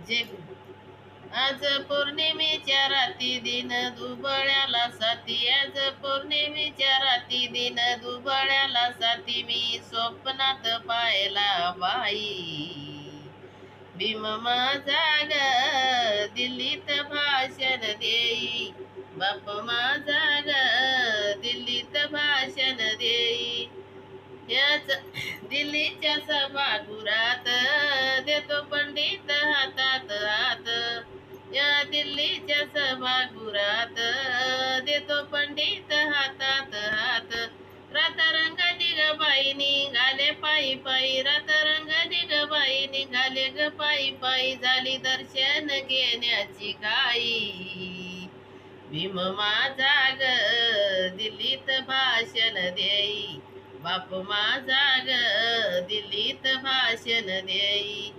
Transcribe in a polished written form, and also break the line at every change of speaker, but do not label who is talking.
जे आज पौर्णिमेच्या राती दिन दुबळ्याला साथी, आज पौर्णिमेच्या राती दिन दुबळ्याला साथी, मी स्वप्नात पाहिला बाई. भीम माझा ग दिल्लीत भाषण देई, बाप माझा ग दिल्लीत भाषण देई. याच दिल्लीच्या सभागृहात देतो पंडित हातात हात, या दिल्लीच्या सभागृहात देतो पंडित हातात हात. रातरंगानी ग बाई निघाले पायी पायी, रातरंगानी ग बाई निघाले ग पायी पायी, झाली दर्शन घेण्याची घाई. भीम माझा ग दिल्लीत भाषण देई, बाप माझा ग दिल्लीत भाषण देई.